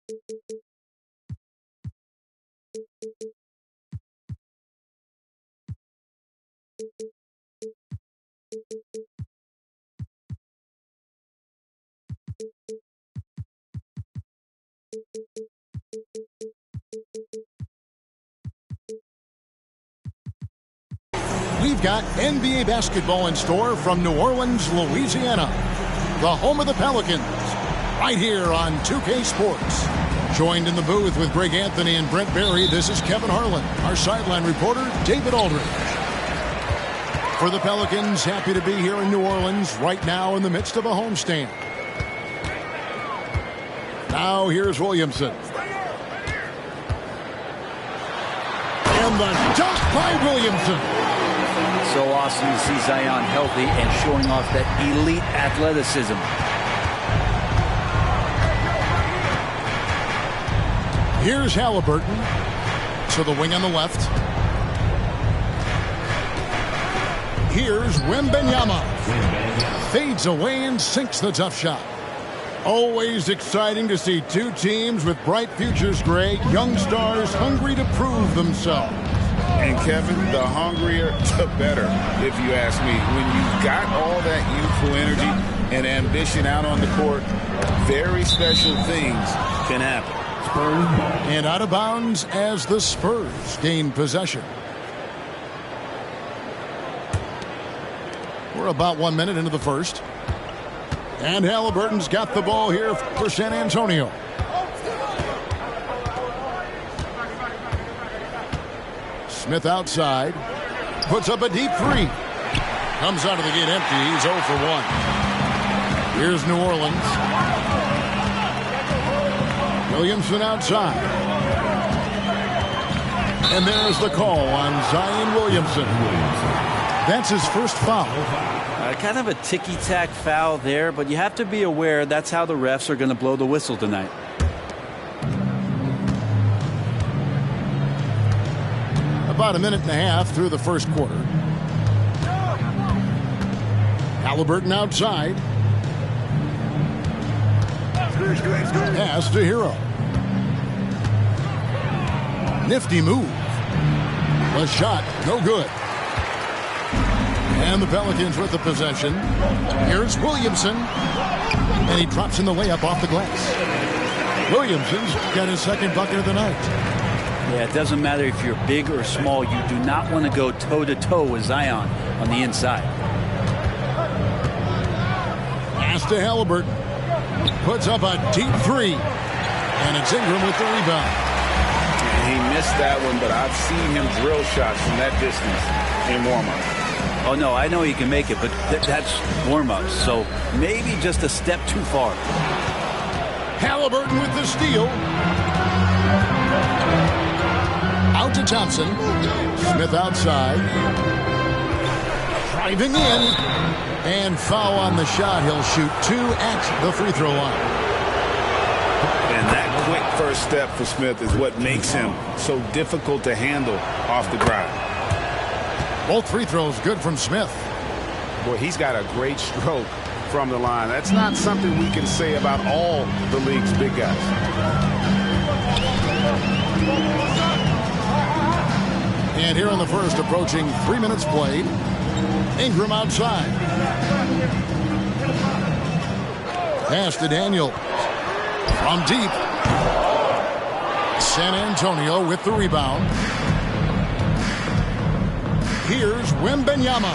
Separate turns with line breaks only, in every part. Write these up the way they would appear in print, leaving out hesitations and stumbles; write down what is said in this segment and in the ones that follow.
We've got NBA basketball in store from New Orleans, Louisiana, the home of the Pelicans, right here on 2K Sports. Joined in the booth with Greg Anthony and Brent Barry, this is Kevin Harlan. Our sideline reporter, David Aldridge. For the Pelicans, happy to be here in New Orleans right now in the midst of a homestand. Now here's Williamson. And the dunk by Williamson.
So awesome to see Zion healthy and showing off that elite athleticism.
Here's Halliburton to the wing on the left. Here's Wembanyama. Fades away and sinks the tough shot. Always exciting to see two teams with bright futures, Greg. Young stars hungry to prove themselves.
And Kevin, the hungrier, the better, if you ask me. When you've got all that youthful energy and ambition out on the court, very special things can happen.
And out of bounds as the Spurs gain possession. We're about 1 minute into the first. And Halliburton's got the ball here for San Antonio. Smith outside. Puts up a deep three. Comes out of the gate empty. He's 0 for 1. Here's New Orleans. Williamson outside. And there's the call on Zion Williamson. That's his first foul.
Kind of a ticky-tack foul there, but you have to be aware that's how the refs are going to blow the whistle tonight.
About a minute and a half through the first quarter. Halliburton outside. Pass to Hero. Nifty move. The shot, no good. And the Pelicans with the possession. Here's Williamson. And he drops in the layup off the glass. Williamson's got his second bucket of the night.
Yeah, it doesn't matter if you're big or small. You do not want to go toe-to-toe with Zion on the inside.
Pass to Halliburton. Puts up a deep three. And it's Ingram with the rebound.
He missed that one, but I've seen him drill shots from that distance in warm-up.
Oh, no, I know he can make it, but that's warm-ups. So maybe just a step too far.
Halliburton with the steal. Out to Thompson. Smith outside. Driving in. And foul on the shot. He'll shoot 2 at the free throw line.
And that quick first step for Smith is what makes him so difficult to handle off the ground.
Both free throws good from Smith.
Boy, he's got a great stroke from the line. That's not something we can say about all the league's big guys.
And here in the first, approaching 3 minutes played. Ingram outside. Pass to Daniel. From deep. San Antonio with the rebound. Here's Wembanyama.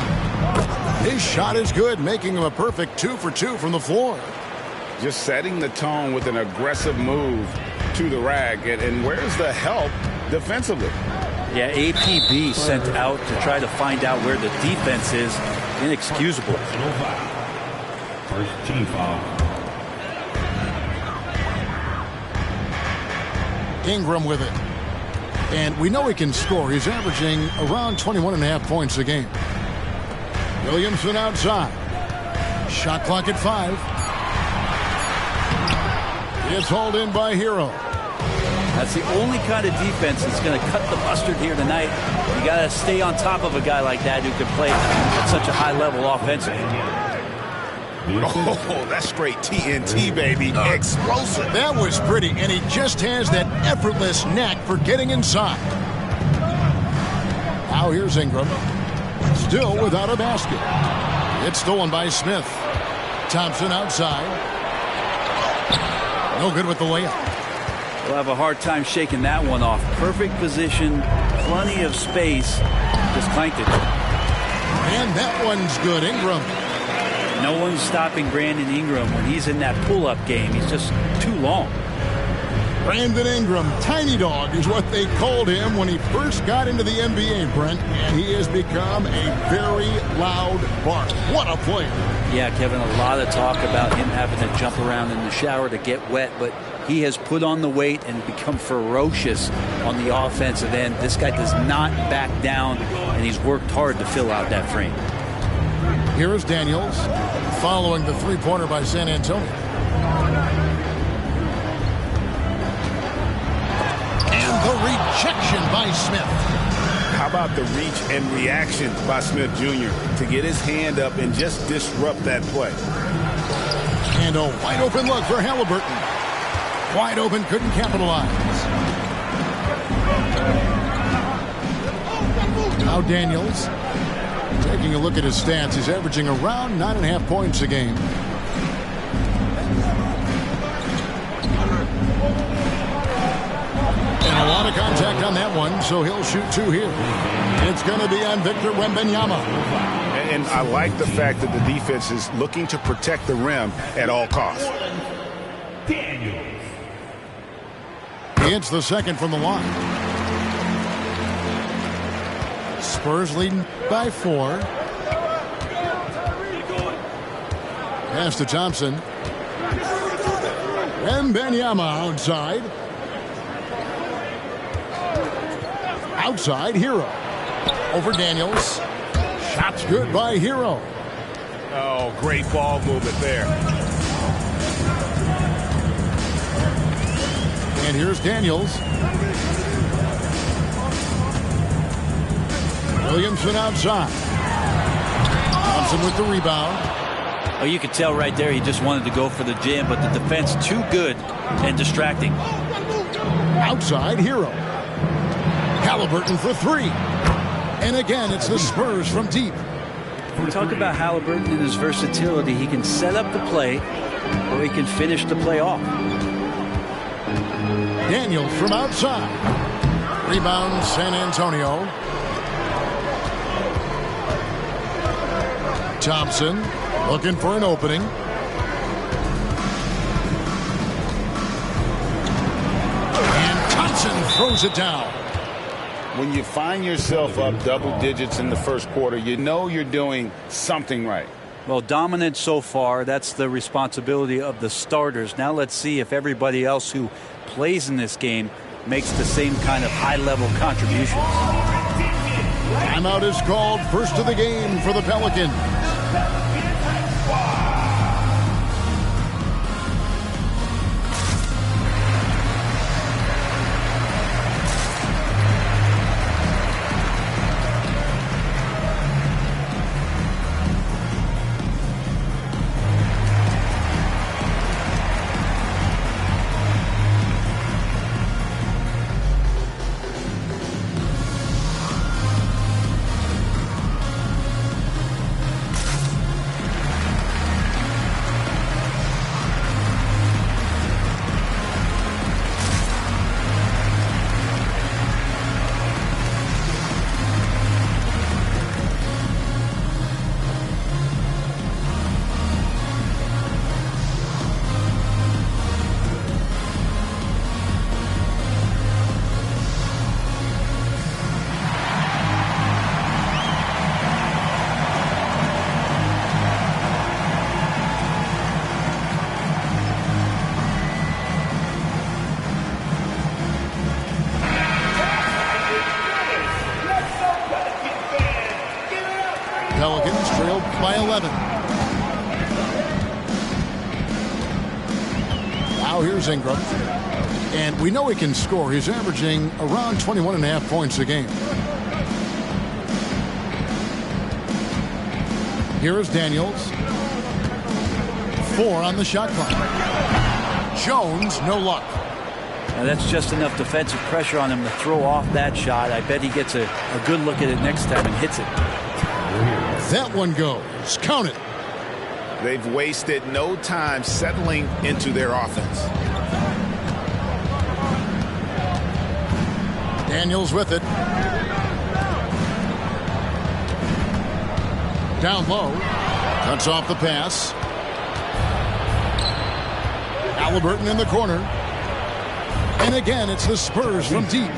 His shot is good, making him a perfect 2 for 2 from the floor.
Just setting the tone with an aggressive move to the rack. And where's the help defensively?
Yeah, APB sent out to try to find out where the defense is. Inexcusable.
First team foul.
Ingram with it. And we know he can score. He's averaging around 21.5 points a game. Williamson outside. Shot clock at 5. It's hauled in by Hero.
That's the only kind of defense that's going to cut the mustard here tonight. You got to stay on top of a guy like that who can play at such a high level offensively.
Oh, that's straight TNT, baby. Explosive.
That was pretty, and he just has that effortless knack for getting inside. Now here's Ingram. Still without a basket. It's stolen by Smith. Thompson outside. No good with the layup.
We'll have a hard time shaking that one off. Perfect position, plenty of space. Just clanked it.
And that one's good. Ingram.
No one's stopping Brandon Ingram when he's in that pull-up game. He's just too long.
Brandon Ingram, tiny dog is what they called him when he first got into the NBA, Brent. And he has become a very loud bark. What a player.
Yeah, Kevin, a lot of talk about him having to jump around in the shower to get wet, but he has put on the weight and become ferocious on the offensive end. This guy does not back down, and he's worked hard to fill out that frame.
Here is Daniels following the three-pointer by San Antonio. And the rejection by Smith.
How about the reach and reaction by Smith Jr. to get his hand up and just disrupt that play?
And a wide open look for Halliburton. Wide open, couldn't capitalize. Now Daniels. Taking a look at his stats, he's averaging around 9.5 points a game. And a lot of contact on that one, so he'll shoot two here. It's going to be on Victor Wembanyama.
And I like the fact that the defense is looking to protect the rim at all costs.
It's the second from the line. Spurs leading by 4. Pass to Thompson. Wembanyama outside. Outside, Hero. Over Daniels. Shots good by Hero.
Oh, great ball movement there.
And here's Daniels. Williamson outside. Thompson with the rebound.
Oh, you could tell right there he just wanted to go for the jam, but the defense too good and distracting.
Outside, Hero. Halliburton for 3. And again, it's the Spurs from deep.
We talk about Halliburton and his versatility. He can set up the play, or he can finish the play off.
Daniels from outside. Rebound, San Antonio. Thompson looking for an opening. And Thompson throws it down.
When you find yourself up double digits in the first quarter, you know you're doing something right.
Well, dominant so far. That's the responsibility of the starters. Now let's see if everybody else who plays in this game makes the same kind of high-level contributions.
Timeout is called. First of the game for the Pelicans. Pelicans trailed by 11. Now here's Ingram. And we know he can score. He's averaging around 21.5 points a game. Here is Daniels. 4 on the shot clock. Jones, no luck.
Now that's just enough defensive pressure on him to throw off that shot. I bet he gets a good look at it next time and hits it.
That one goes. Count it.
They've wasted no time settling into their offense.
Daniels with it. Down low. Cuts off the pass. Halliburton in the corner. And again, it's the Spurs from deep.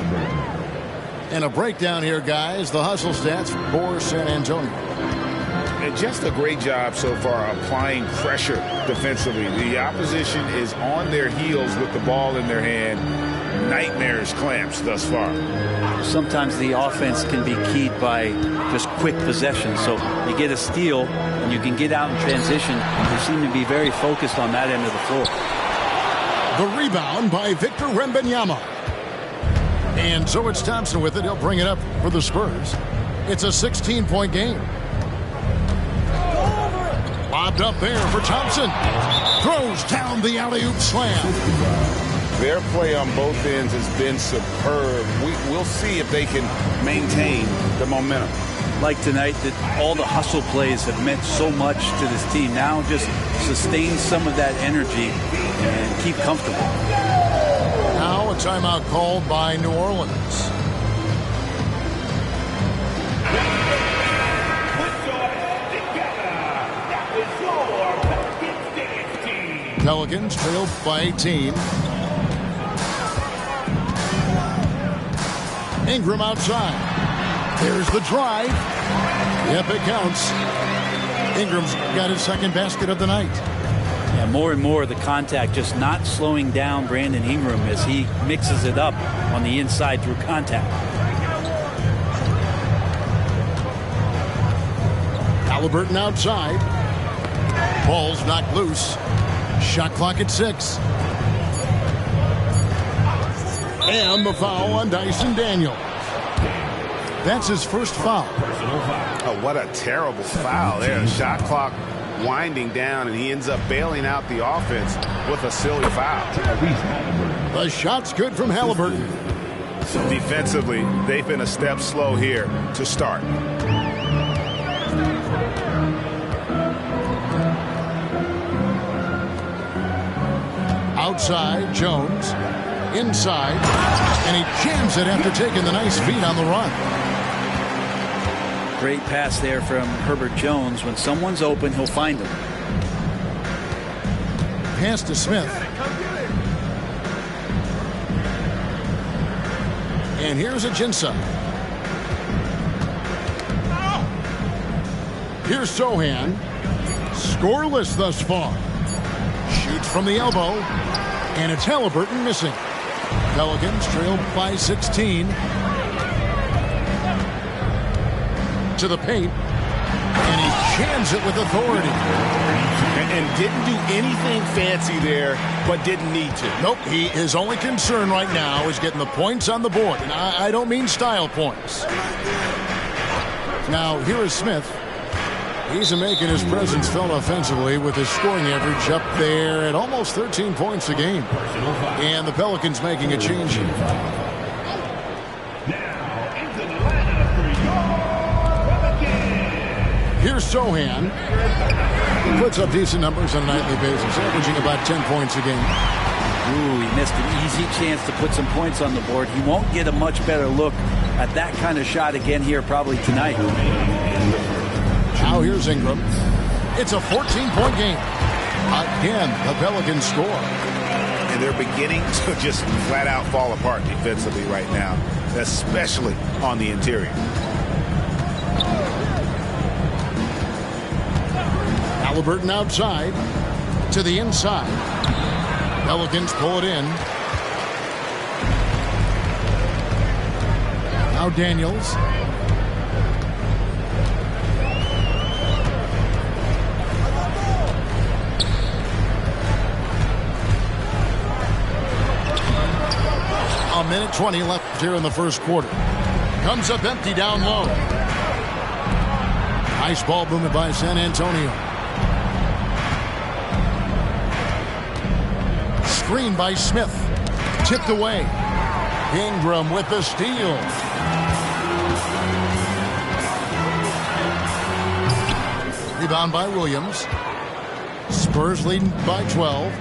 And a breakdown here, guys. The hustle stats for San Antonio.
And just a great job so far applying pressure defensively. The opposition is on their heels with the ball in their hand. Nightmares clamps thus far.
Sometimes the offense can be keyed by just quick possession. So you get a steal and you can get out in transition. They seem to be very focused on that end of the floor.
The rebound by Victor Wembanyama. And so it's Thompson with it. He'll bring it up for the Spurs. It's a 16-point game. Lobbed up there for Thompson. Throws down the alley-oop slam.
Their play on both ends has been superb. We'll see if they can maintain the momentum.
Like tonight, that all the hustle plays have meant so much to this team. Now just sustain some of that energy and keep comfortable.
Now a timeout called by New Orleans. Pelicans trailed by 18. Ingram outside. There's the drive. Yep, it counts. Ingram's got his second basket of the night.
Yeah, more and more the contact just not slowing down Brandon Ingram as he mixes it up on the inside through contact.
Halliburton outside. Ball's knocked loose. Shot clock at 6. And the foul on Dyson Daniels. That's his first foul.
Oh, what a terrible foul there. The shot clock winding down, and he ends up bailing out the offense with a silly foul.
The shot's good from Halliburton.
Defensively, they've been a step slow here to start.
Outside, Jones. Inside. And he jams it after taking the nice feed on the run.
Great pass there from Herbert Jones. When someone's open, he'll find them.
Pass to Smith. And here's Ajinça. Here's Sohan. Scoreless thus far. Shoots from the elbow. And it's Halliburton missing. Pelicans trail by 16. To the paint. And he jams it with authority.
And didn't do anything fancy there, but didn't need to.
Nope, his only concern right now is getting the points on the board. And I don't mean style points. Now, here is Smith. He's making his presence felt offensively with his scoring average up there at almost 13 points a game. And the Pelicans making a change here. Here's Sohan. He puts up decent numbers on a nightly basis, averaging about 10 points a game.
Ooh, he missed an easy chance to put some points on the board. He won't get a much better look at that kind of shot again here probably tonight.
Now here's Ingram. It's a 14-point game. Again, the Pelicans score.
And they're beginning to just flat out fall apart defensively right now, especially on the interior.
Halliburton outside to the inside. Pelicans pull it in. Now Daniels. A minute 20 left here in the first quarter. Comes up empty down low. Nice ball movement by San Antonio. screen by Smith. Tipped away. Ingram with the steal. Rebound by Williams. Spurs leading by 12.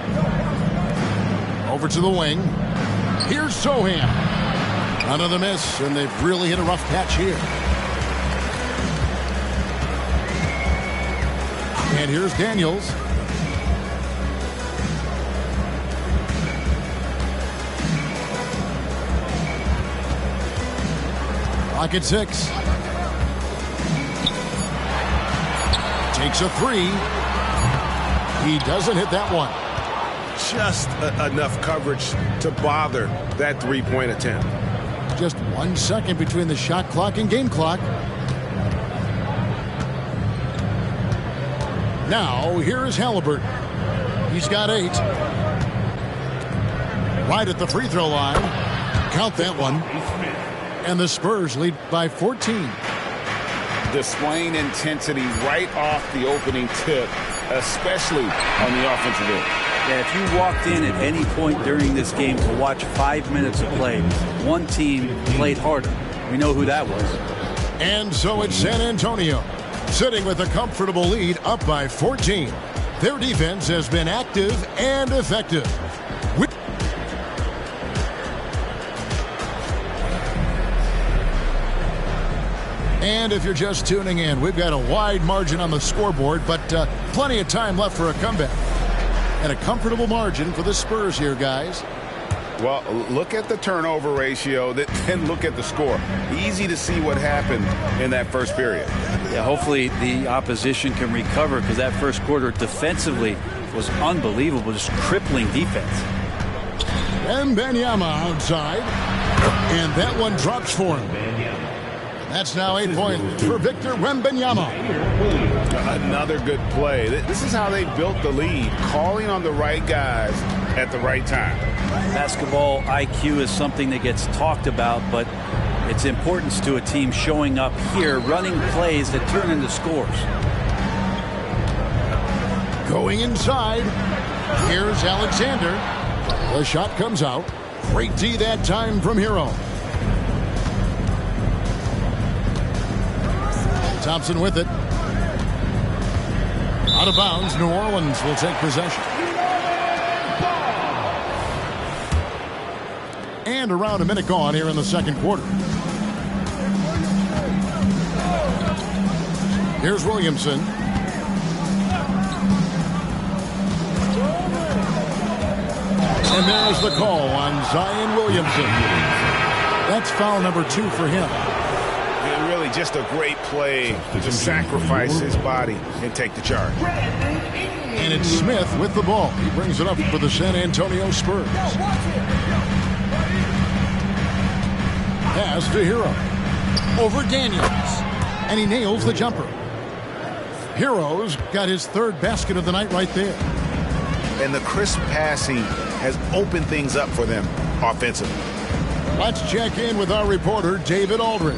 Over to the wing. Here's Sohan. Another miss, and they've really hit a rough patch here. And here's Daniels. Clock at 6. Takes a 3. He doesn't hit that one.
Just enough coverage to bother that three-point attempt.
Just 1 second between the shot clock and game clock. Now, here is Halliburton. He's got 8. Right at the free throw line. Count that one. And the Spurs lead by 14.
Displaying intensity right off the opening tip, especially on the offensive end.
Yeah, if you walked in at any point during this game to watch 5 minutes of play, one team played harder. We know who that was.
And so it's San Antonio, sitting with a comfortable lead up by 14. Their defense has been active and effective. And if you're just tuning in, we've got a wide margin on the scoreboard, but plenty of time left for a comeback. And a comfortable margin for the Spurs here, guys.
Well, look at the turnover ratio, then look at the score. Easy to see what happened in that first period.
Yeah, hopefully the opposition can recover, because that first quarter defensively was unbelievable, just crippling defense.
And Wembanyama outside. And that one drops for him. That's now 8 points for Victor Wembanyama.
Another good play. This is how they built the lead, calling on the right guys at the right time.
Basketball IQ is something that gets talked about, but its importance to a team showing up here, running plays that turn into scores.
Going inside. Here's Alexander. The shot comes out. Great D that time from Hero. Thompson with it. Out of bounds. New Orleans will take possession. And around a minute gone here in the second quarter. Here's Williamson. And there's the call on Zion Williamson. That's foul number 2 for him.
Really just a great play to sacrifice his body and take the charge.
And it's Smith with the ball. He brings it up for the San Antonio Spurs. Pass to Hero. Over Daniels. And he nails the jumper. Hero's got his 3rd basket of the night right there.
And the crisp passing has opened things up for them offensively.
Let's check in with our reporter, David Aldridge.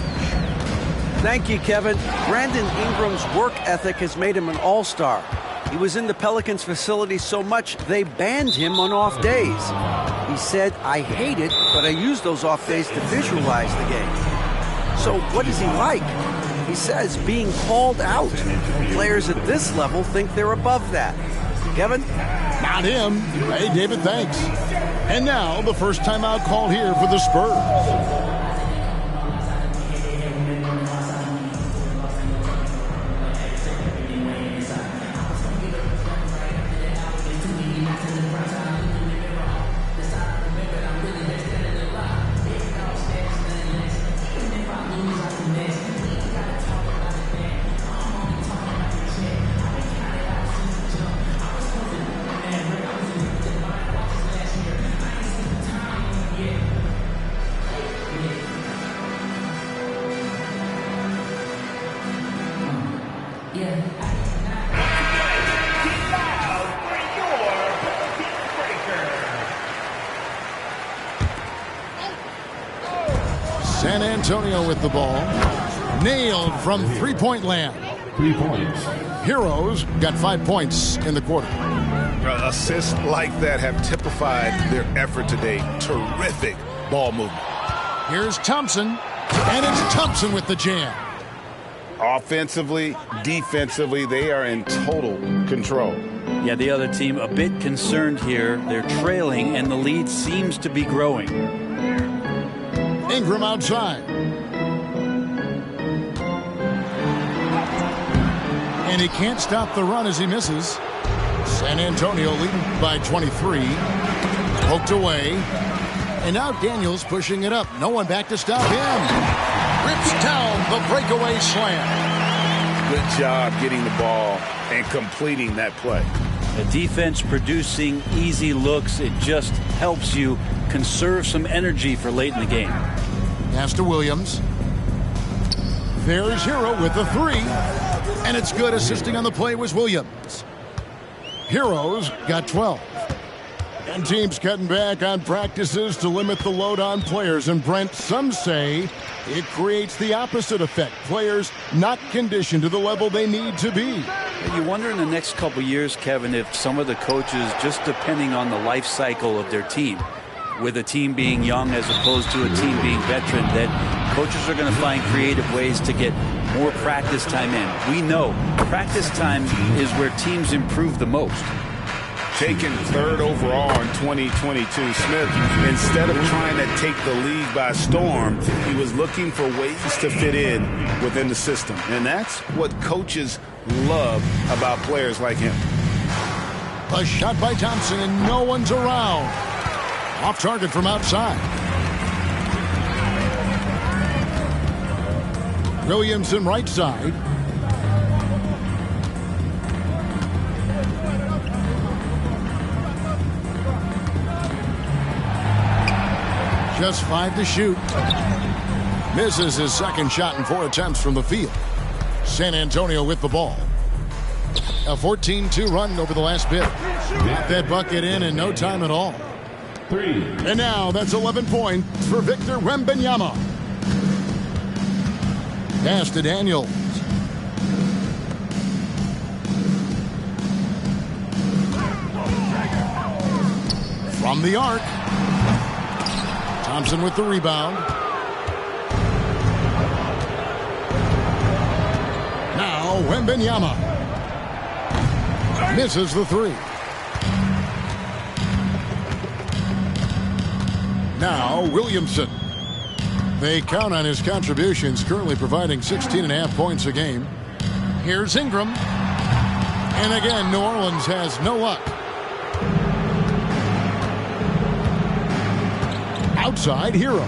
Thank you, Kevin. Brandon Ingram's work ethic has made him an all-star. He was in the Pelicans facility so much they banned him on off days. He said, "I hate it, but I use those off days to visualize the game." So what is he like? He says being called out. Players at this level think they're above that. Kevin?
Not him. Hey, David, thanks. And now the first timeout call here for the Spurs. San Antonio with the ball. Nailed from three-point land.
3 points.
Heroes got 5 points in the quarter.
Assists like that have typified their effort today. Terrific ball movement.
Here's Thompson, and it's Thompson with the jam.
Offensively, defensively, they are in total control.
Yeah, the other team a bit concerned here. They're trailing, and the lead seems to be growing.
Ingram outside. And he can't stop the run as he misses. San Antonio leading by 23. Poked away. And now Daniels pushing it up. No one back to stop him. Rips down the breakaway slam.
Good job getting the ball and completing that play.
The defense producing easy looks. It just helps you conserve some energy for late in the game.
Pass to Williams. There's Hero with the three. And it's good. Assisting on the play was Williams. Hero's got 12. And teams cutting back on practices to limit the load on players. And Brent, some say it creates the opposite effect. Players not conditioned to the level they need to be.
You wonder in the next couple years, Kevin, if some of the coaches, just depending on the life cycle of their team, with a team being young as opposed to a team being veteran, that coaches are going to find creative ways to get more practice time in. We know practice time is where teams improve the most.
Taken third overall in 2022, Smith, instead of trying to take the league by storm, he was looking for ways to fit in within the system. And that's what coaches love about players like him.
A shot by Thompson, and no one's around. Off target from outside. Williamson right side. Just 5 to shoot. Misses his second shot in 4 attempts from the field. San Antonio with the ball. A 14-2 run over the last bit. Got that bucket in no time at all.
3.
And now that's 11 points for Victor Wembanyama. Pass to Daniels. From the arc. Thompson with the rebound. Now Wembanyama. Misses the three. Now Williamson. They count on his contributions, currently providing 16.5 points a game. Here's Ingram. And again, New Orleans has no luck. Outside, Hero.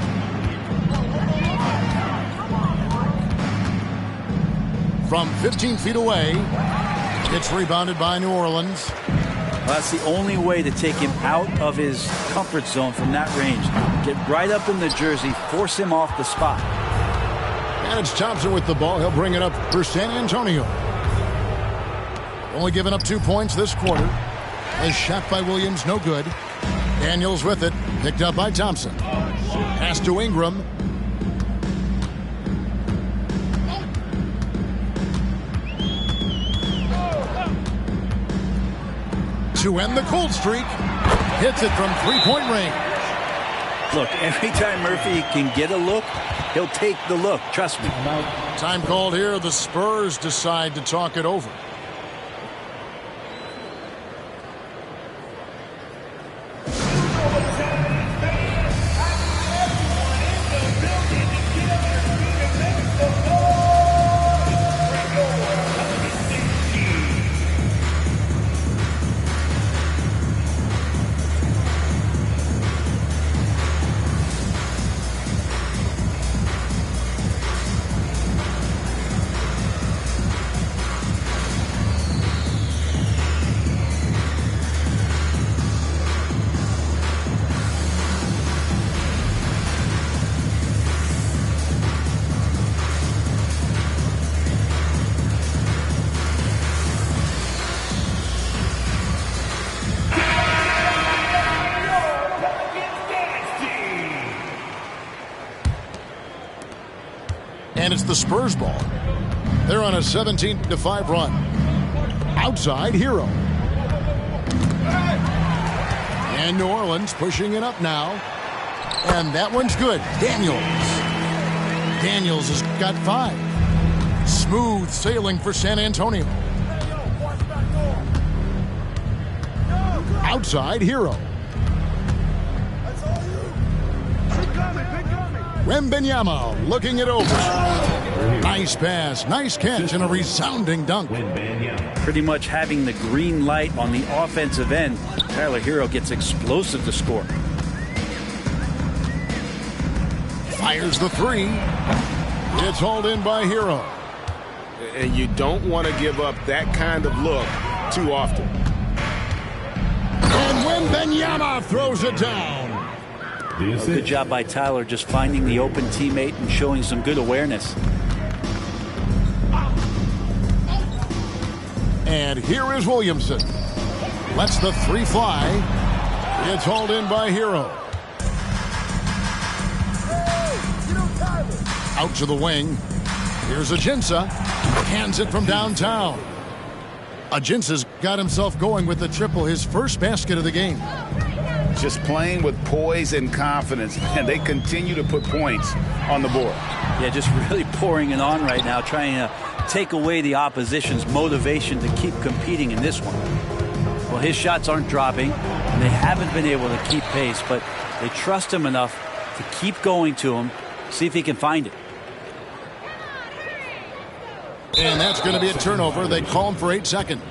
From 15 feet away, it's rebounded by New Orleans.
Well, that's the only way to take him out of his comfort zone from that range. Get right up in the jersey, force him off the spot.
And it's Thompson with the ball. He'll bring it up for San Antonio. Only giving up 2 points this quarter. A shot by Williams, no good. Daniels with it, picked up by Thompson. Pass to Ingram. To end the cold streak, hits it from three-point range.
Look, every time Murphy can get a look, he'll take the look. Trust me.
Time called here. The Spurs decide to talk it over. And it's the Spurs ball. They're on a 17-5 run. Outside, Hero. And New Orleans pushing it up now. And that one's good. Daniels has got 5. Smooth sailing for San Antonio. Outside, Hero. Wembanyama looking it over. Nice pass, nice catch, and a resounding dunk.
Pretty much having the green light on the offensive end. Tyler Hero gets explosive to score.
Fires the 3. It's hauled in by Hero.
And you don't want to give up that kind of look too often.
And Wembanyama throws it down.
Good job by Tyler just finding the open teammate and showing some good awareness.
And here is Williamson. Lets the 3 fly. It's hauled in by Hero. Out to the wing. Here's Ajinça. Hands it from downtown. Ajinça's got himself going with the triple, his first basket of the game.
Just playing with poise and confidence, and they continue to put points on the board.
Yeah, just really pouring it on right now, trying to take away the opposition's motivation to keep competing in this one. Well, his shots aren't dropping, and they haven't been able to keep pace, but they trust him enough to keep going to him, see if he can find it.
And that's going to be a turnover. They call him for 8 seconds.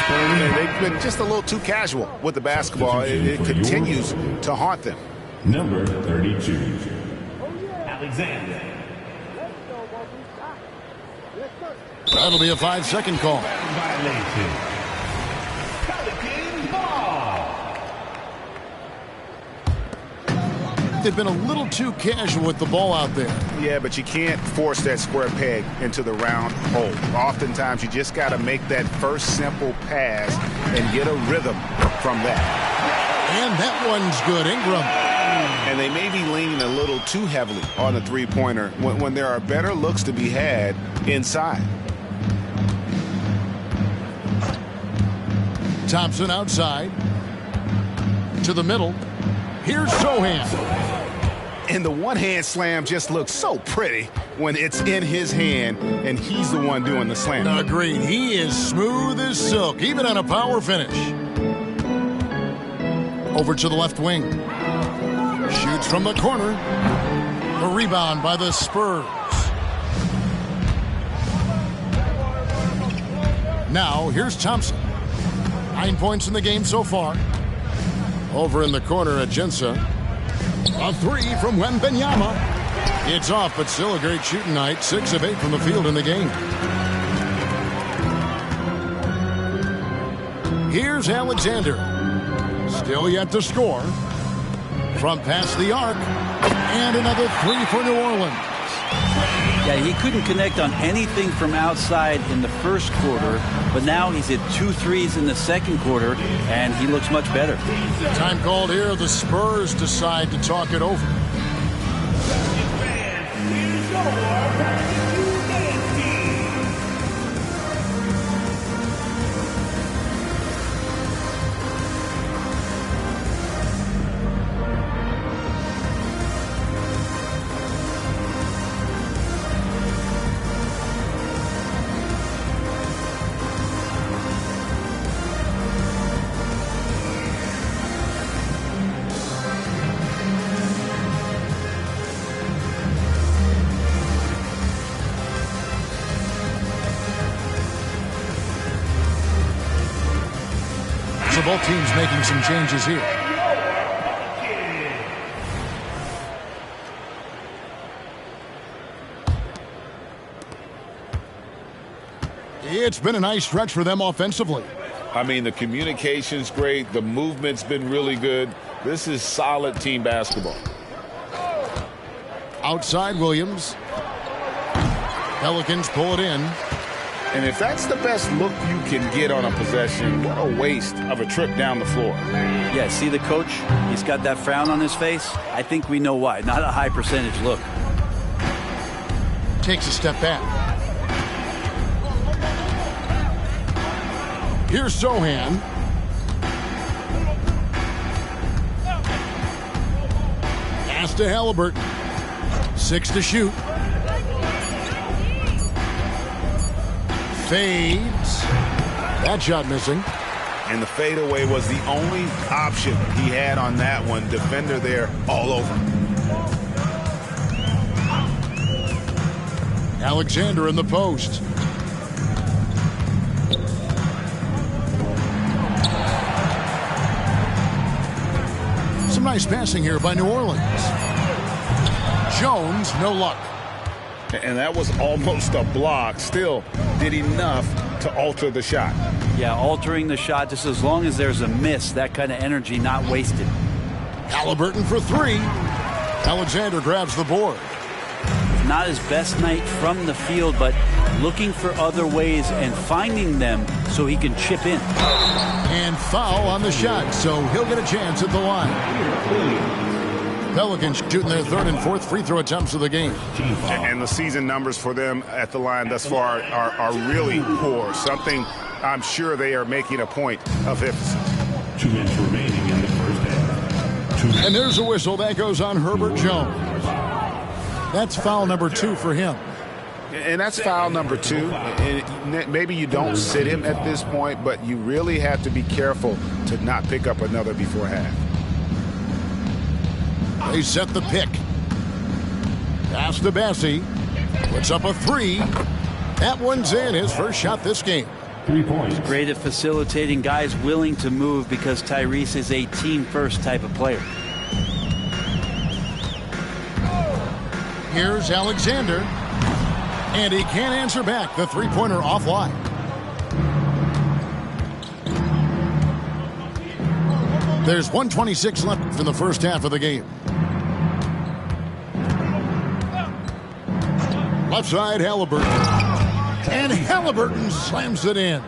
They've been just a little too casual with the basketball. It continues to haunt them.
Number 32, Alexander.
That'll be a 5-second call.
Violation. Pelican ball.
They've been a little too casual with the ball out there.
Yeah, but you can't force that square peg into the round hole. Oftentimes, you just got to make that first simple pass and get a rhythm from that.
And that one's good, Ingram.
And they may be leaning a little too heavily on the three-pointer when there are better looks to be had inside.
Thompson outside. To the middle. Here's Sohan.
And the one-hand slam just looks so pretty when it's in his hand and he's the one doing the slam.
Agreed. He is smooth as silk, even on a power finish. Over to the left wing. Shoots from the corner. A rebound by the Spurs. Now, here's Thompson. 9 points in the game so far. Over in the corner, Ajinça. A 3 from Wembanyama. It's off, but still a great shooting night. 6 of 8 from the field in the game. Here's Alexander. Still yet to score. From past the arc. And another 3 for New Orleans.
Yeah, he couldn't connect on anything from outside in the first quarter, but now he's hit 2 threes in the second quarter, and he looks much better.
Time called here. The Spurs decide to talk it over. So both teams making some changes here. It's been a nice stretch for them offensively.
I mean, the communication's great. The movement's been really good. This is solid team basketball.
Outside Williams. Pelicans pull it in.
And if that's the best look you can get on a possession, what a waste of a trip down the floor.
Yeah, see the coach? He's got that frown on his face. I think we know why. Not a high percentage look.
Takes a step back. Here's Sohan. Pass to Halliburton. 6 to shoot. Fades. That shot missing.
And the fadeaway was the only option he had on that one. Defender there all over.
Alexander in the post. Some nice passing here by New Orleans. Jones, no luck.
And that was almost a block. Still did enough to alter the shot.
Yeah, altering the shot just as long as there's a miss. That kind of energy not wasted.
Halliburton for 3. Alexander grabs the board.
Not his best night from the field, but looking for other ways and finding them so he can chip in.
And foul on the shot, so he'll get a chance at the line. Pelicans shooting their 3rd and 4th free throw attempts of the game.
And the season numbers for them at the line thus far are really poor. Something I'm sure they are making a point of emphasis.
2 minutes remaining in the first half.
And there's a whistle. That goes on Herbert Jones. That's foul number 2 for him.
And that's foul number 2. And maybe you don't sit him at this point, but you really have to be careful to not pick up another before half.
They set the pick. Pass to Bassie. Puts up a 3. That one's in. His first shot this game.
3 points.
Great at facilitating guys willing to move because Tyrese is a team-first type of player.
Here's Alexander. And he can't answer back. The three-pointer offline. There's 1:26 left in the first half of the game. Left side, Halliburton. And Halliburton slams it in.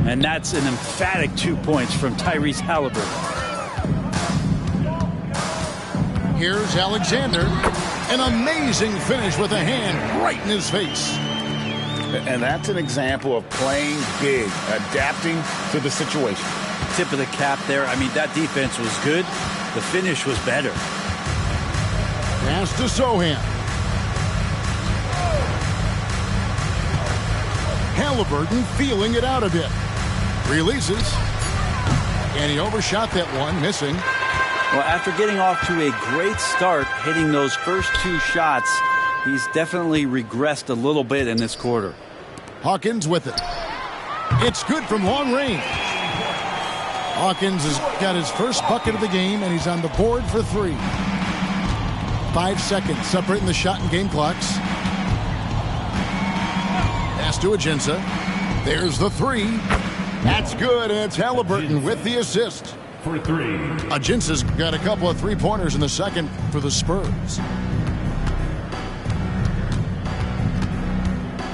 And that's an emphatic 2 points from Tyrese Halliburton.
Here's Alexander. An amazing finish with a hand right in his face.
And that's an example of playing big, adapting to the situation.
Tip of the cap there. I mean, that defense was good. The finish was better.
Pass to Sohan. Halliburton feeling it out a bit. Releases. And he overshot that one, missing.
Well, after getting off to a great start, hitting those first 2 shots, he's definitely regressed a little bit in this quarter.
Hawkins with it. It's good from long range. Hawkins has got his first bucket of the game, and he's on the board for 3. 5 seconds separating the shot and game clocks. Pass to Ajinça. There's the 3. That's good, and it's Halliburton with the assist.
For 3.
Ajinça's got a couple of three-pointers in the second for the Spurs.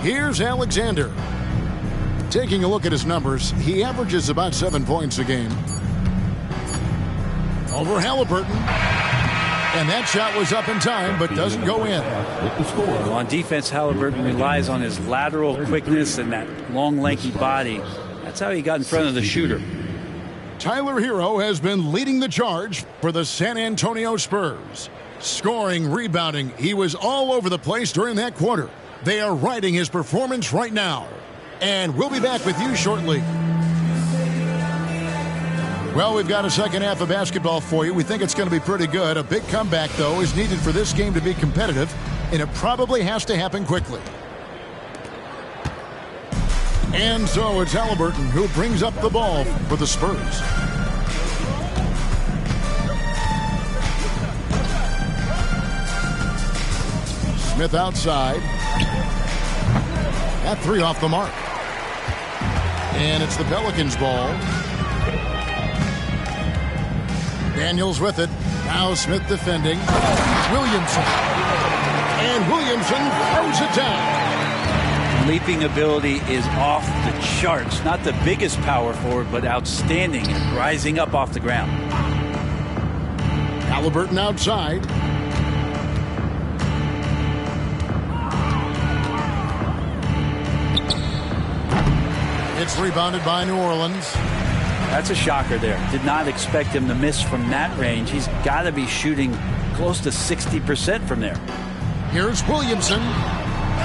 Here's Alexander. Taking a look at his numbers, he averages about 7 points a game. Over Halliburton. And that shot was up in time, but doesn't go in.
Well, on defense, Halliburton relies on his lateral quickness and that long, lanky body. That's how he got in front of the shooter.
Tyler Hero has been leading the charge for the San Antonio Spurs. Scoring, rebounding, he was all over the place during that quarter. They are riding his performance right now. And we'll be back with you shortly. Well, we've got a second half of basketball for you. We think it's going to be pretty good. A big comeback, though, is needed for this game to be competitive, and it probably has to happen quickly. And so it's Halliburton who brings up the ball for the Spurs. Smith outside. That 3 off the mark. And it's the Pelicans' ball. Daniels with it. Now Smith defending. Williamson. And Williamson throws it down.
Leaping ability is off the charts. Not the biggest power forward, but outstanding, rising up off the ground.
Halliburton outside. It's rebounded by New Orleans.
That's a shocker there. Did not expect him to miss from that range. He's got to be shooting close to 60% from there.
Here's Williamson.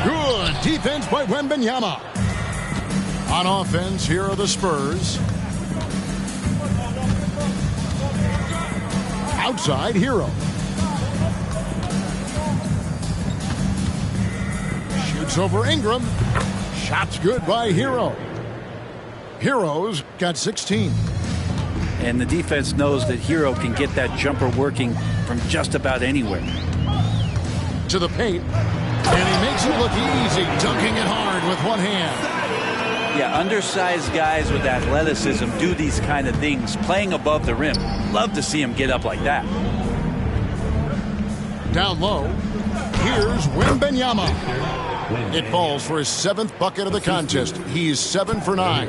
Good defense by Wembanyama. On offense, here are the Spurs. Outside, Hero. Shoots over Ingram. Shot's good by Hero. Hero's got 16.
And the defense knows that Hero can get that jumper working from just about anywhere.
To the paint. And he makes it look easy, dunking it hard with one hand.
Yeah, undersized guys with athleticism do these kind of things, playing above the rim. Love to see him get up like that.
Down low, here's Wembanyama. It falls for his 7th bucket of the contest. He's 7 for 9.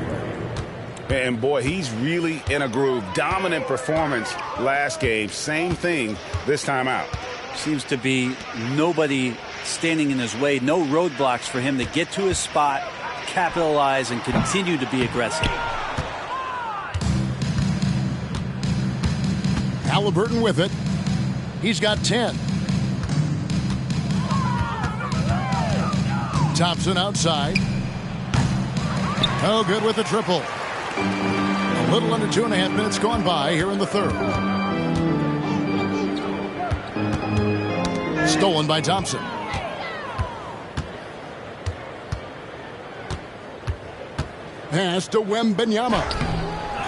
And boy, he's really in a groove. Dominant performance last game. Same thing this time out.
Seems to be nobody standing in his way. No roadblocks for him to get to his spot, capitalize, and continue to be aggressive.
Halliburton with it. He's got 10. Thompson outside. Oh, good with the triple. A little under 2.5 minutes gone by here in the third. Stolen by Thompson. Pass to Wembanyama.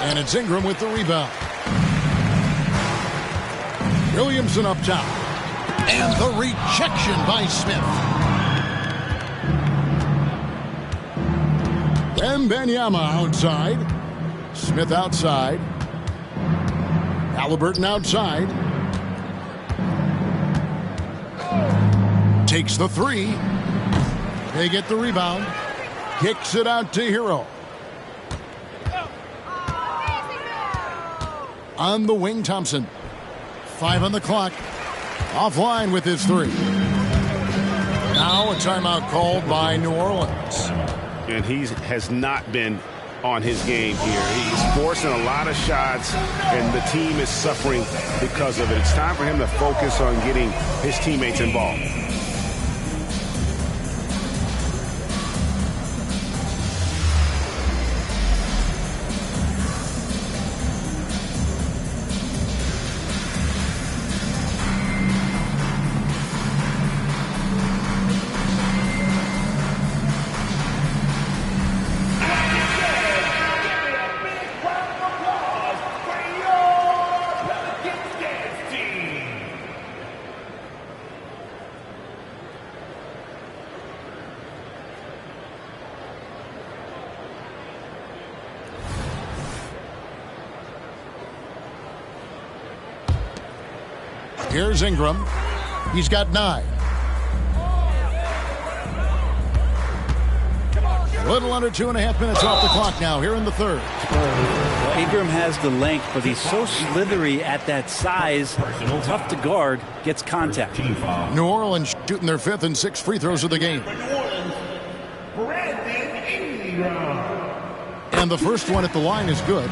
And it's Ingram with the rebound. Williamson up top. And the rejection by Smith. Wembanyama outside. Smith outside. Halliburton outside. Takes the three. They get the rebound. Kicks it out to Hero. On the wing, Thompson. 5 on the clock. Offline with his three. Now a timeout called by New Orleans.
And he has not been on his game here. He's forcing a lot of shots, and the team is suffering because of it. It's time for him to focus on getting his teammates involved.
Here's Ingram. He's got 9. A little under 2.5 minutes off the clock now here in the third.
Well, Ingram has the length, but he's so slithery at that size. Tough to guard. Gets contact.
New Orleans shooting their 5th and 6th free throws of the game. And the first one at the line is good.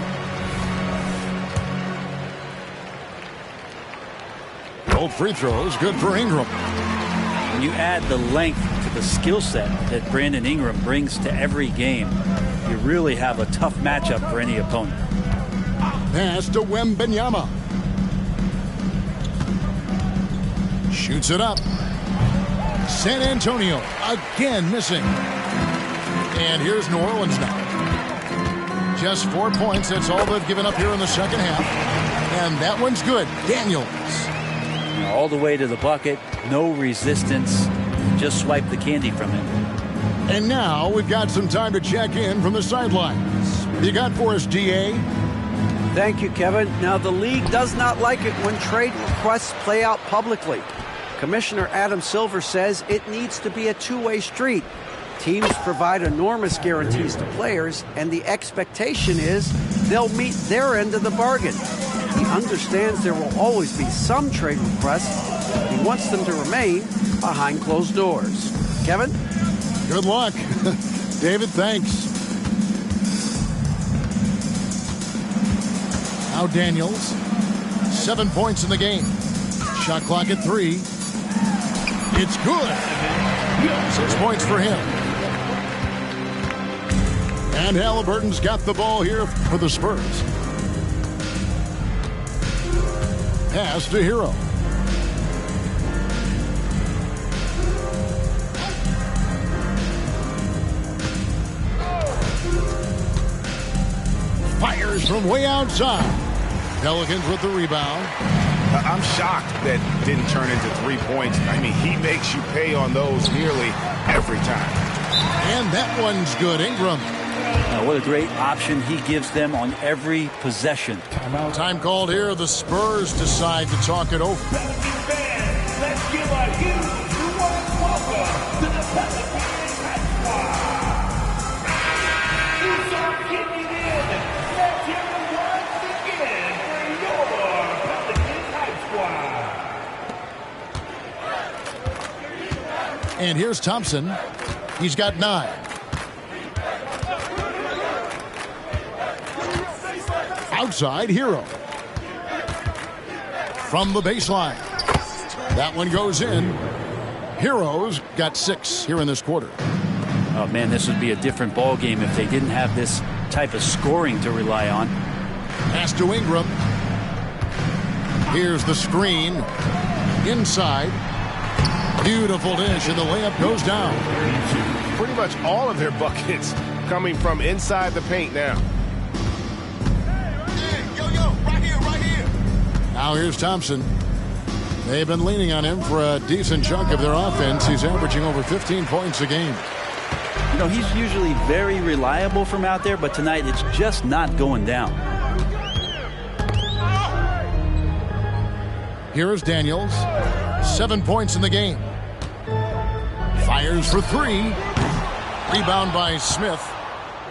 Both free throws good for Ingram.
When you add the length to the skill set that Brandon Ingram brings to every game, you really have a tough matchup for any opponent.
Pass to Wembanyama. Shoots it up. San Antonio again missing. And here's New Orleans now. Just 4 points. That's all they've given up here in the second half. And that one's good. Daniels.
All the way to the bucket, no resistance, just swipe the candy from him.
And now we've got some time to check in from the sidelines. You got for us, DA?
Thank you, Kevin. Now, the league does not like it when trade requests play out publicly. Commissioner Adam Silver says it needs to be a two-way street. Teams provide enormous guarantees to players, and the expectation is they'll meet their end of the bargain. He understands there will always be some trade requests. He wants them to remain behind closed doors. Kevin?
Good luck. David, thanks. Now Daniels. 7 points in the game. Shot clock at 3. It's good. 6 points for him. And Halliburton's got the ball here for the Spurs. Pass to Hero. Fires from way outside. Pelicans with the rebound.
I'm shocked that didn't turn into 3 points. I mean, he makes you pay on those nearly every time.
And that one's good. Ingram.
What a great option he gives them on every possession.
Time called here. The Spurs decide to talk it over.
Fans, let's give a huge warm welcome to the Pelicans Hype Squad. You start kicking in. Let's hear it once again for your Pelicans Hype Squad.
And here's Thompson. He's got 9. Outside, Hero. From the baseline. That one goes in. Hero's got 6 here in this quarter.
Oh, man, this would be a different ball game if they didn't have this type of scoring to rely on.
Pass to Ingram. Here's the screen. Inside. Beautiful dish, and the layup goes down.
Pretty much all of their buckets coming from inside the paint now.
Now here's Thompson. They've been leaning on him for a decent chunk of their offense. He's averaging over 15 points a game.
You know, he's usually very reliable from out there, but tonight it's just not going down.
Here is Daniels. 7 points in the game. Fires for 3. Rebound by Smith.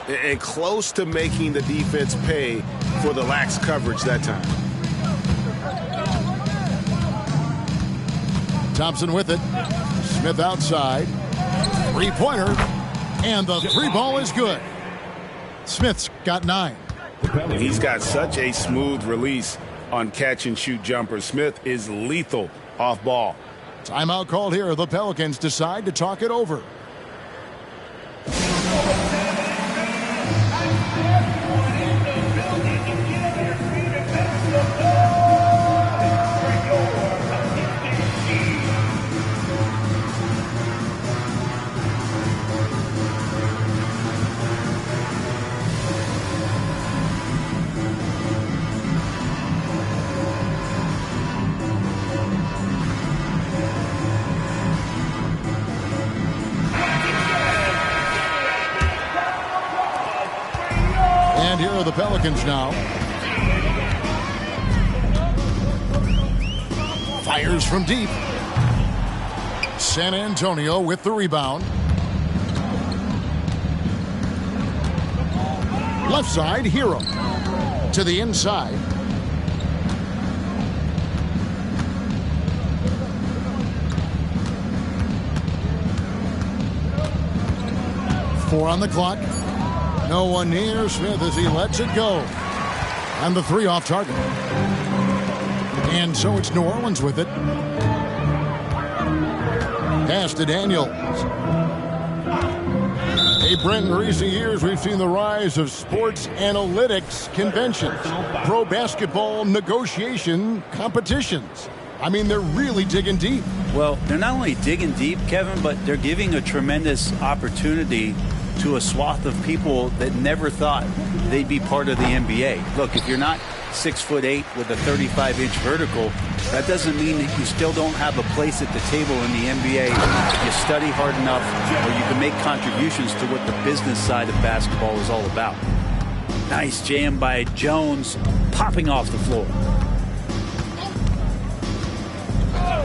And close to making the defense pay for the lax coverage that time.
Thompson with it. Smith outside. 3-pointer. And the 3 ball is good. Smith's got 9.
He's got such a smooth release on catch and shoot jumpers. Smith is lethal off ball.
Timeout called here. The Pelicans decide to talk it over. And here are the Pelicans now. Fires from deep. San Antonio with the rebound. Left side, Hero. To the inside. Four on the clock. No one near Smith as he lets it go. And the 3 off target. And so it's New Orleans with it. Pass to Daniels. Hey, Brent, in recent years, we've seen the rise of sports analytics conventions, pro basketball negotiation competitions. I mean, they're really digging deep.
Well, they're not only digging deep, Kevin, but they're giving a tremendous opportunity to a swath of people that never thought they'd be part of the NBA. Look, if you're not 6'8" with a 35-inch vertical, that doesn't mean that you still don't have a place at the table in the NBA. You study hard enough, or you can make contributions to what the business side of basketball is all about. Nice jam by Jones, popping off the floor.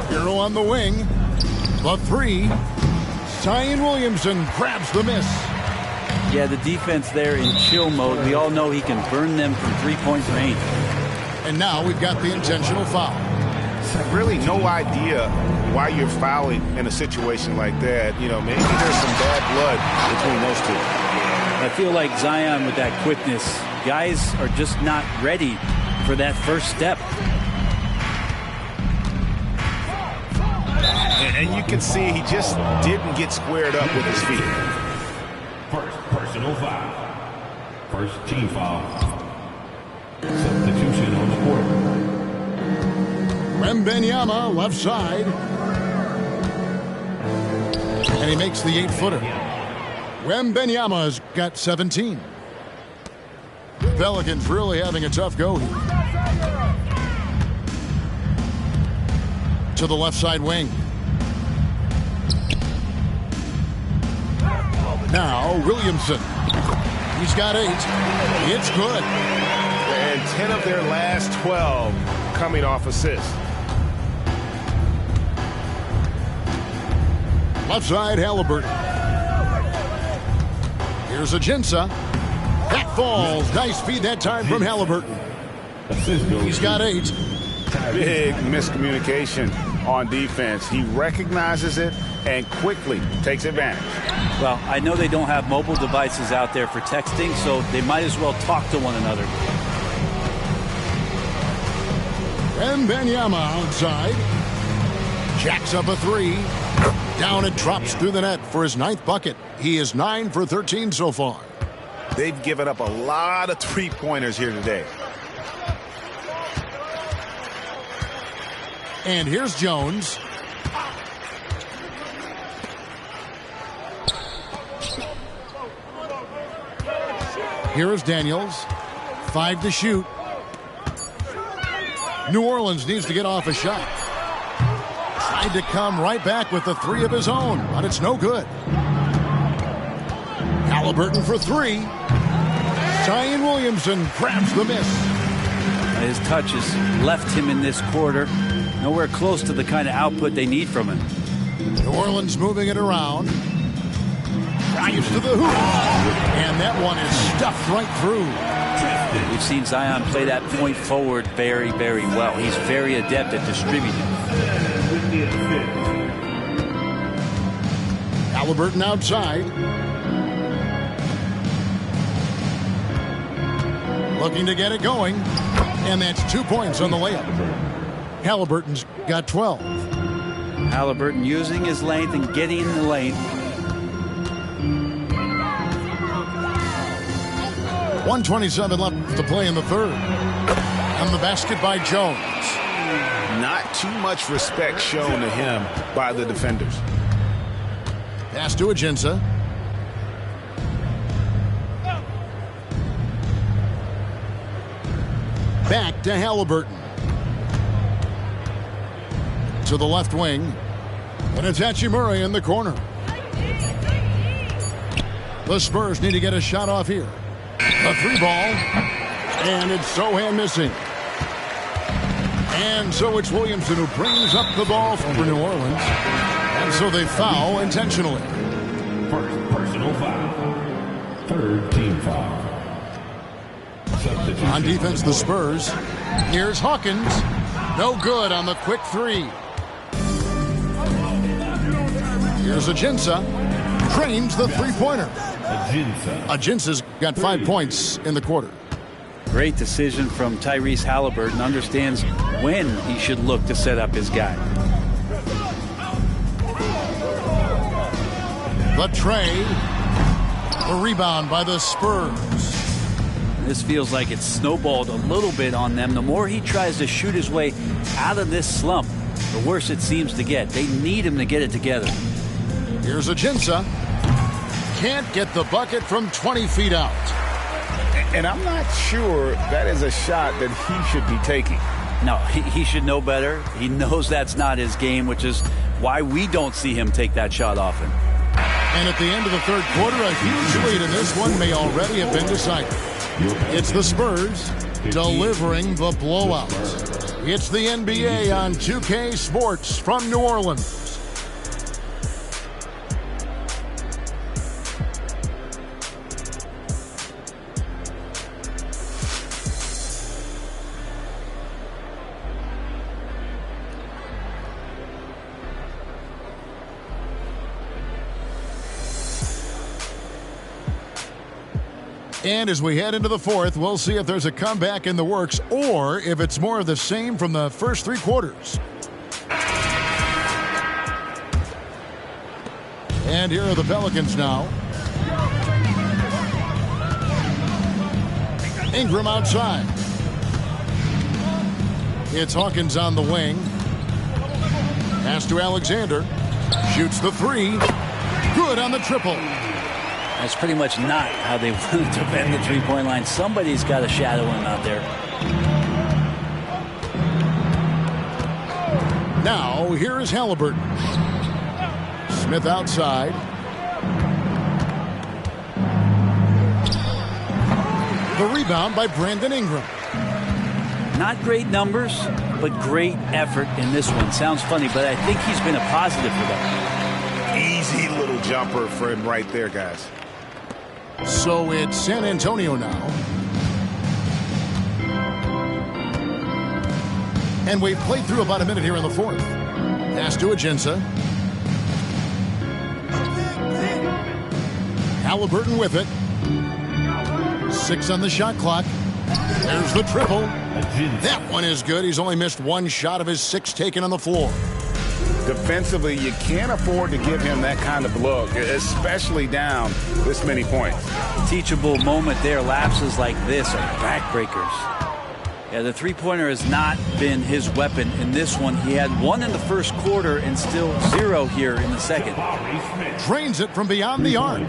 Hero on the wing. The 3. Zion Williamson grabs the miss.
Yeah, the defense there in chill mode. We all know he can burn them from 3-point range.
And now we've got the intentional foul.
Really no idea why you're fouling in a situation like that. You know, maybe there's some bad blood between those two.
I feel like Zion with that quickness, guys are just not ready for that first step.
and you can see he just didn't get squared up with his feet.
First personal foul. First team foul. Substitution on the court.
Wembanyama left side. And he makes the 8-footer. Wembanyama's got 17. The Pelicans really having a tough go here. To the left side wing. Now Williamson. He's got 8. It's good.
And 10 of their last 12 coming off assists.
Left side, Halliburton. Here's Ajinça. That falls. Nice feed that time from Halliburton. He's got 8.
Big miscommunication on defense. He recognizes it and quickly takes advantage.
Well, I know they don't have mobile devices out there for texting, so they might as well talk to one another.
Wembanyama outside. Jacks up a 3. Down and drops through the net for his 9th bucket. He is 9 for 13 so far.
They've given up a lot of three-pointers here today.
And here's Jones. Here is Daniels. 5 to shoot. New Orleans needs to get off a shot. Tried to come right back with the 3 of his own, but it's no good. Halliburton for 3. Zion Williamson grabs the miss.
His touch has left him in this quarter. Nowhere close to the kind of output they need from him.
New Orleans moving it around. Drives to the hoop. And that one is stuffed right through.
We've seen Zion play that point forward very, very well. He's very adept at distributing.
Halliburton outside. Looking to get it going. And that's 2 points on the layup. Halliburton's got 12.
Halliburton using his length and getting in the lane.
1:27 left to play in the third. And the basket by Jones.
Not too much respect shown to him by the defenders.
Pass to Ajinça. Back to Halliburton. To the left wing. And it's Hachimura in the corner. The Spurs need to get a shot off here. A 3 ball. And it's Sohan missing. And so it's Williamson who brings up the ball for New Orleans. And so they foul intentionally.
First personal foul. Third team foul.
On defense, the Spurs. Here's Hawkins. No good on the quick 3. Here's Ajinça. Drains the 3-pointer. Ajinça's got 5 points in the quarter.
Great decision from Tyrese Halliburton. Understands when he should look to set up his guy.
The tray. The rebound by the Spurs.
This feels like it's snowballed a little bit on them. The more he tries to shoot his way out of this slump, the worse it seems to get. They need him to get it together.
Here's Ajinça. Can't get the bucket from 20 feet out.
And I'm not sure that is a shot that he should be taking.
No, he should know better. He knows that's not his game, which is why we don't see him take that shot often.
And at the end of the third quarter, a huge lead in this one may already have been decided. It's the Spurs delivering the blowout. It's the NBA on 2K Sports from New Orleans. And as we head into the fourth, we'll see if there's a comeback in the works or if it's more of the same from the first 3 quarters. And here are the Pelicans now. Ingram outside. It's Hawkins on the wing. Pass to Alexander. Shoots the three. Good on the triple.
That's pretty much not how they want to defend the three-point line. Somebody's got to shadow him out there.
Now, here is Halliburton. Smith outside. The rebound by Brandon Ingram.
Not great numbers, but great effort in this one. Sounds funny, but I think he's been a positive for them.
Easy little jumper for him right there, guys.
So it's San Antonio now. And we've played through about a minute here in the fourth. Pass to Ajinça. Halliburton with it. 6 on the shot clock. There's the triple. That one is good. He's only missed one shot of his 6 taken on the floor.
Defensively, you can't afford to give him that kind of look, especially down this many points.
Teachable moment there. Lapses like this are backbreakers. Yeah, the three-pointer has not been his weapon in this one. He had 1 in the first quarter and still 0 here in the second.
Drains it from beyond the arc.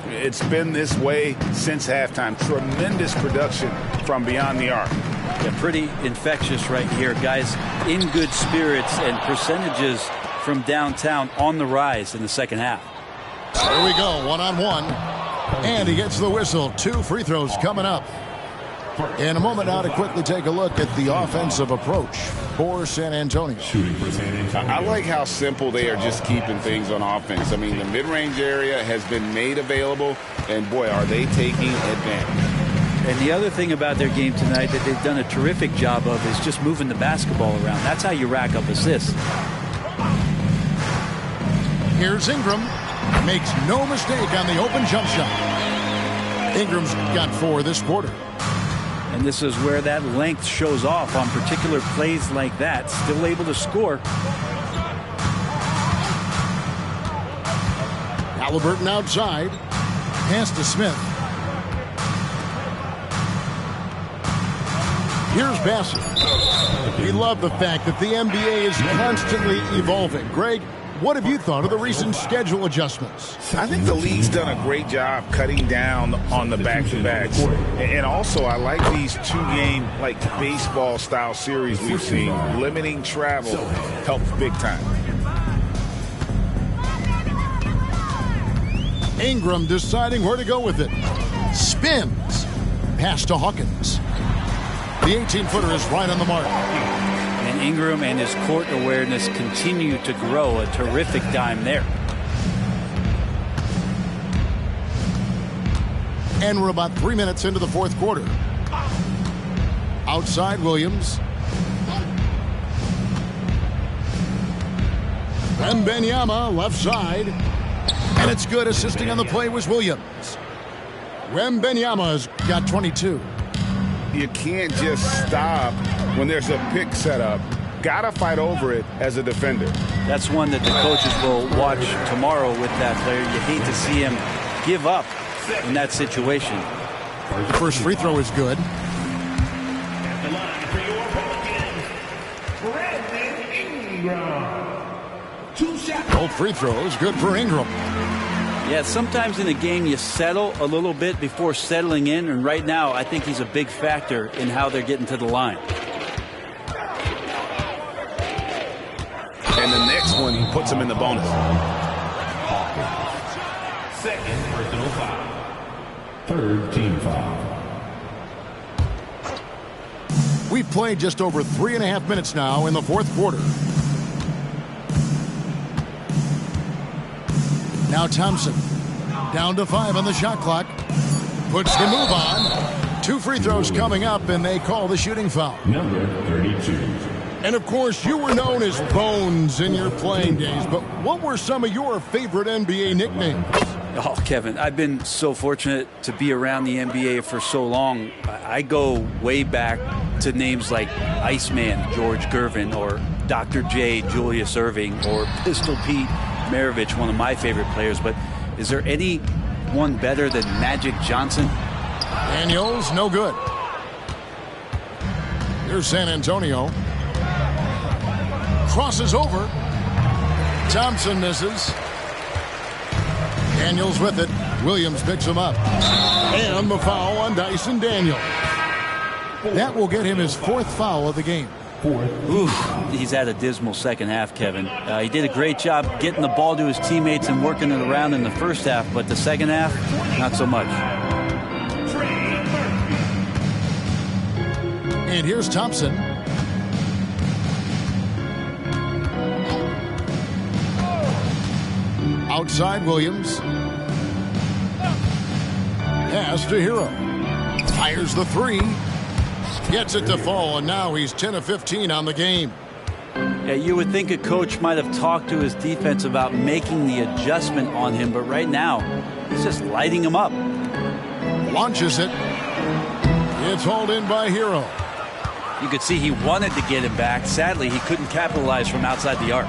It's been this way since halftime. Tremendous production from beyond the arc.
Yeah, pretty infectious right here. Guys in good spirits and percentages from downtown on the rise in the second half.
There we go, one-on-one. And he gets the whistle. 2 free throws coming up. In a moment now to quickly take a look at the offensive approach for San Antonio.
I like how simple they are just keeping things on offense. I mean, the mid-range area has been made available, and boy, are they taking advantage.
And the other thing about their game tonight that they've done a terrific job of is just moving the basketball around. That's how you rack up assists.
Here's Ingram. Makes no mistake on the open jump shot. Ingram's got 4 this quarter.
And this is where that length shows off on particular plays like that. Still able to score.
Halliburton outside. Pass to Smith. Here's Bassett. We love the fact that the NBA is constantly evolving. Greg, what have you thought of the recent schedule adjustments?
I think the league's done a great job cutting down on the back-to-backs. And also, I like these 2-game, like baseball-style series we've seen. Limiting travel helps big time.
Ingram deciding where to go with it. Spins. Pass to Hawkins. The 18-footer is right on the mark.
And Ingram and his court awareness continue to grow. A terrific dime there.
And we're about 3 minutes into the fourth quarter. Outside Williams. Wembanyama left side. And it's good. Assisting on the play was Williams. Wembanyama's got 22.
You can't just stop when there's a pick set up. Gotta fight over it as a defender.
That's one that the coaches will watch tomorrow with that player. You hate to see him give up in that situation.
The first free throw is good.
At the line for your Pelicans, Brandon Ingram. 2 shots.
Both free throws good for Ingram.
Yeah, sometimes in a game you settle a little bit before settling in, and right now I think he's a big factor in how they're getting to the line.
And the next one puts him in the bonus.
Second personal foul. Third team foul.
We've played just over 3.5 minutes now in the fourth quarter. Now Thompson, down to 5 on the shot clock. Puts the move on. 2 free throws coming up, and they call the shooting foul.
Number 32.
And, of course, you were known as Bones in your playing days, but what were some of your favorite NBA nicknames?
Oh, Kevin, I've been so fortunate to be around the NBA for so long. I go way back to names like Iceman, George Gervin, or Dr. J, Julius Erving, or Pistol Pete, Maravich, one of my favorite players, but is there any one better than Magic Johnson?
Daniels, no good. Here's San Antonio. Crosses over. Thompson misses. Daniels with it. Williams picks him up. And the foul on Dyson Daniels. That will get him his 4th foul of the game.
Oof, he's had a dismal second half, Kevin. He did a great job getting the ball to his teammates and working it around in the first half, but the second half, not so much.
And here's Thompson. Outside Williams. Pass to Hero. Fires the 3. Gets it to fall, and now he's 10 of 15 on the game.
Yeah, you would think a coach might have talked to his defense about making the adjustment on him, but right now, he's just lighting him up.
Launches it. It's hauled in by Hero.
You could see he wanted to get him back. Sadly, he couldn't capitalize from outside the arc.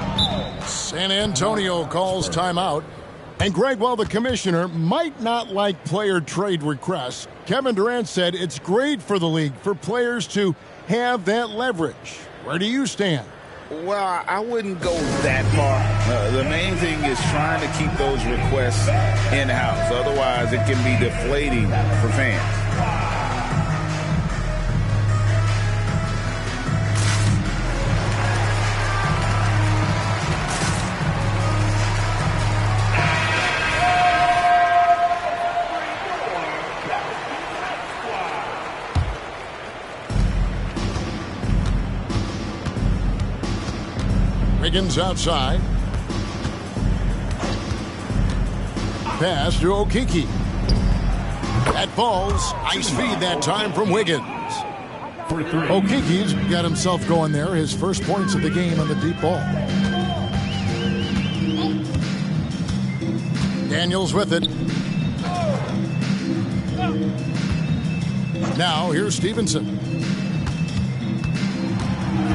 San Antonio calls timeout. And Greg, while the commissioner might not like player trade requests, Kevin Durant said it's great for the league for players to have that leverage. Where do you stand?
Well, I wouldn't go that far. The main thing is trying to keep those requests in-house. Otherwise, it can be deflating for fans.
Wiggins outside. Pass to Okeke. That falls. Nice feed that time from Wiggins. Okeke's got himself going there. His first points of the game on the deep ball. Daniels with it. Now here's Stevenson.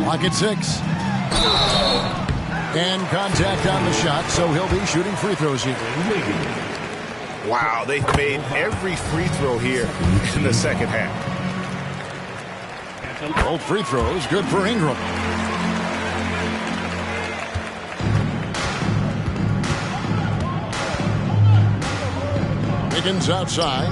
Clock at 6. And contact on the shot, so he'll be shooting free throws here.
Wow, they've made every free throw here in the second half.
Both free throws, good for Ingram. Wiggins outside.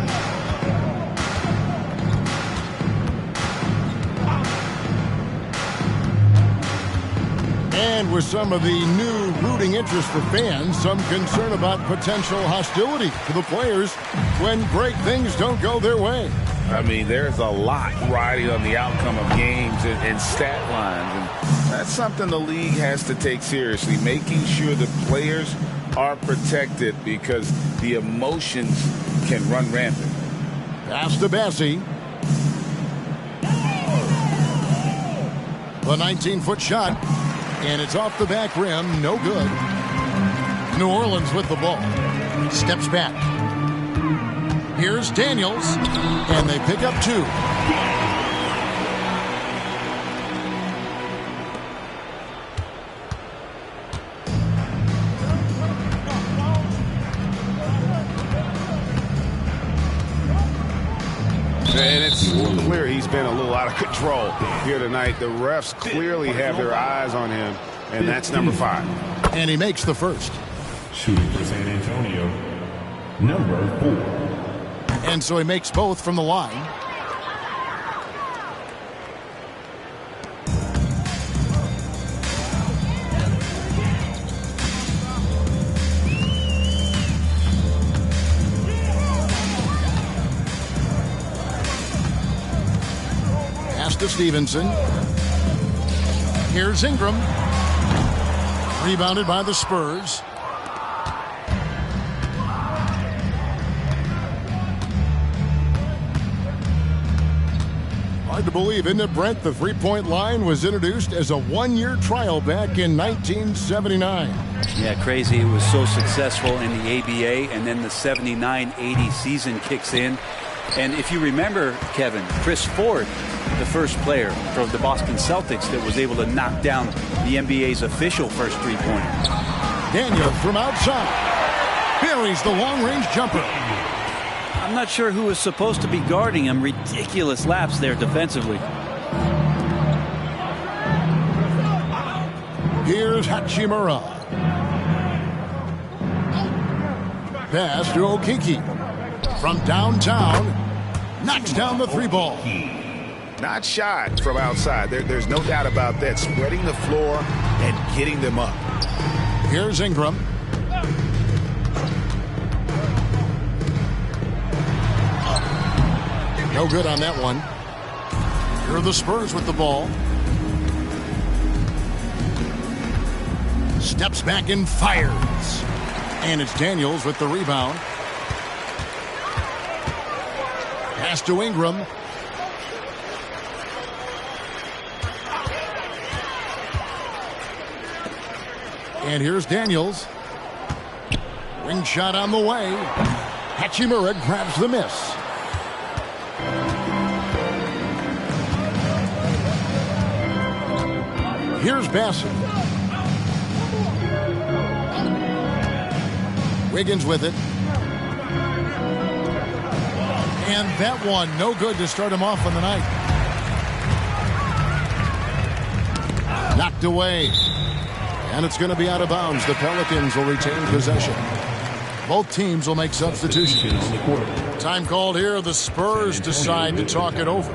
And with some of the new rooting interest for fans, some concern about potential hostility to the players when great things don't go their way.
I mean, there's a lot riding on the outcome of games and stat lines. And that's something the league has to take seriously, making sure the players are protected because the emotions can run rampant.
Pass to Bassie. The 19-foot shot. And it's off the back rim. No good. New Orleans with the ball. Steps back. Here's Daniels. And they pick up 2.
And it's clear he's been a little out of control here tonight. The refs clearly have their eyes on him, and that's number 5.
And he makes the first.
Shooting for San Antonio, number 4.
And so he makes both from the line. To Stevenson. Here's Ingram. Rebounded by the Spurs. Hard to believe, isn't it, Brent? The three-point line was introduced as a one-year trial back in 1979.
Yeah, crazy. It was so successful in the ABA, and then the 79-80 season kicks in. And if you remember, Kevin, Chris Ford, the first player from the Boston Celtics that was able to knock down the NBA's official first three-pointer.
Daniels from outside. Buries the long-range jumper.
I'm not sure who was supposed to be guarding him. Ridiculous lapse there defensively.
Here's Hachimura. Pass to Okiki. From downtown, knocks down the three ball.
Not shot from outside. There's no doubt about that. Spreading the floor and getting them up.
Here's Ingram. No good on that one. Here are the Spurs with the ball. Steps back and fires. And it's Daniels with the rebound. Pass to Ingram. And here's Daniels. Wing shot on the way. Hachimura grabs the miss. Here's Bassett. Wiggins with it. And that one, no good to start him off on the night. Knocked away. And it's going to be out of bounds. The Pelicans will retain possession. Both teams will make substitutions. Time called here. The Spurs decide to talk it over.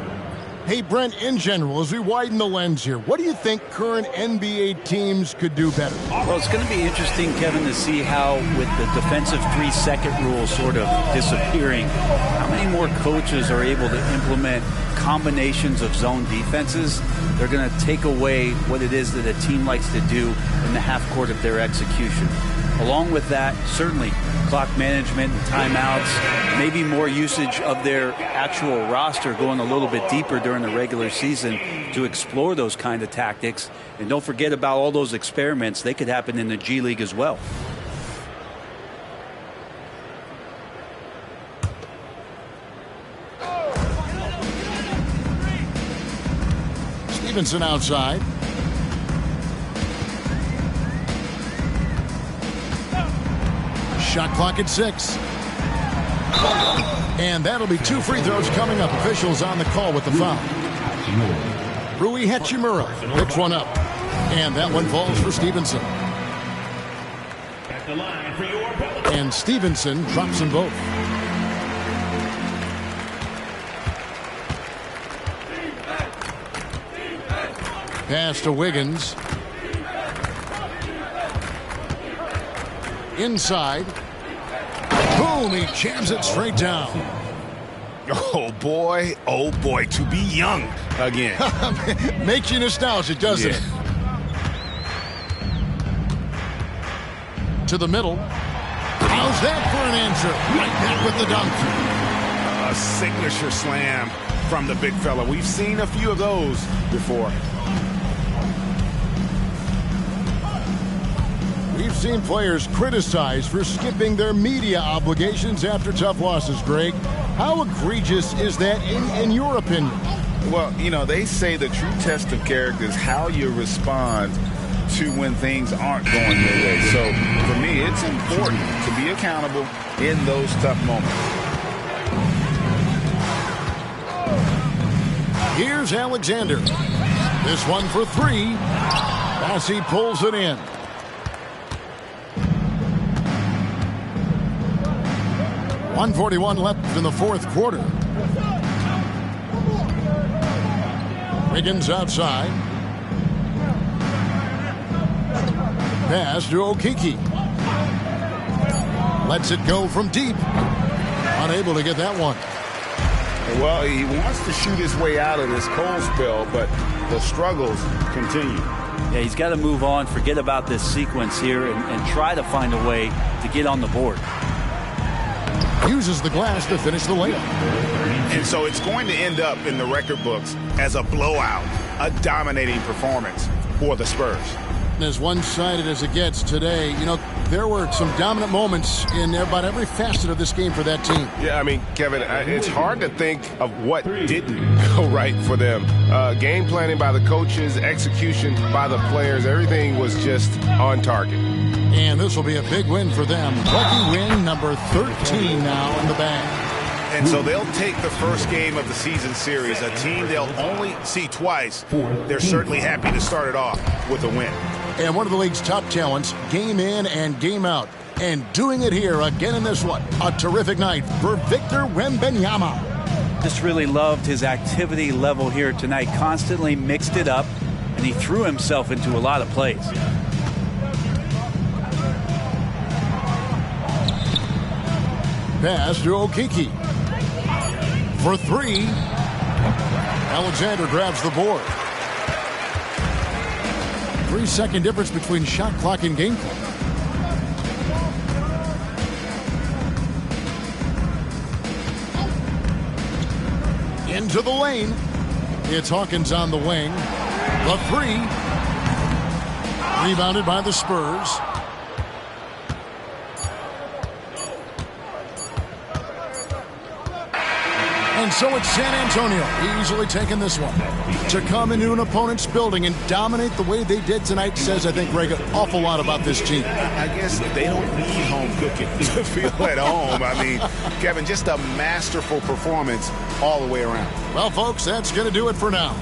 Hey, Brent, in general, as we widen the lens here, what do you think current NBA teams could do better?
Well, it's going to be interesting, Kevin, to see how, with the defensive 3-second rule sort of disappearing, how many more coaches are able to implement combinations of zone defenses. They're going to take away what it is that a team likes to do in the half court of their execution. Along with that, certainly clock management and timeouts, maybe more usage of their actual roster going a little bit deeper during the regular season to explore those kind of tactics. And don't forget about all those experiments. They could happen in the G League as well.
Stevenson outside. Shot clock at 6. And that'll be 2 free throws coming up. Officials on the call with the foul. Rui Hachimura picks one up. And that one falls for Stevenson. And Stevenson drops them both. Pass to Wiggins. Inside. Boom, he jams it straight down.
Oh boy, to be young again.
Makes you nostalgic, doesn't it? To the middle. How's that for an answer? Right back with the dunk.
A signature slam from the big fella. We've seen a few of those before.
We've seen players criticized for skipping their media obligations after tough losses, Greg. How egregious is that in your opinion?
Well, you know, they say the true test of character is how you respond to when things aren't going your way. So, for me, it's important to be accountable in those tough moments.
Here's Alexander. This one for 3. Bassey pulls it in. .141 left in the fourth quarter. Wiggins outside. Pass to Okiki. Lets it go from deep. Unable to get that one.
Well, he wants to shoot his way out of this cold spell, but the struggles continue.
Yeah, he's got to move on, forget about this sequence here, and try to find a way to get on the board.
Uses the glass to finish the layup.
And so it's going to end up in the record books as a blowout, a dominating performance for the Spurs.
As one-sided as it gets today, you know, there were some dominant moments in about every facet of this game for that team.
Yeah, I mean, Kevin, it's hard to think of what didn't go right for them. Game planning by the coaches, execution by the players, everything was just on target.
And this will be a big win for them. Lucky win number 13 now in the bag.
And so they'll take the first game of the season series, a team they'll only see twice. They're certainly happy to start it off with a win.
And one of the league's top talents, game in and game out. And doing it here again in this one. A terrific night for Victor Wembanyama.
Just really loved his activity level here tonight. Constantly mixed it up, and he threw himself into a lot of plays.
Pass to Okeke. For three. Alexander grabs the board. 3-second difference between shot clock and game clock. Into the lane. It's Hawkins on the wing. The three. Rebounded by the Spurs. And so it's San Antonio easily taking this one. To come into an opponent's building and dominate the way they did tonight says, I think, Greg, an awful lot about this team.
I guess they don't need home cooking to feel at home. I mean, Kevin, just a masterful performance all the way around.
Well, folks, that's going to do it for now.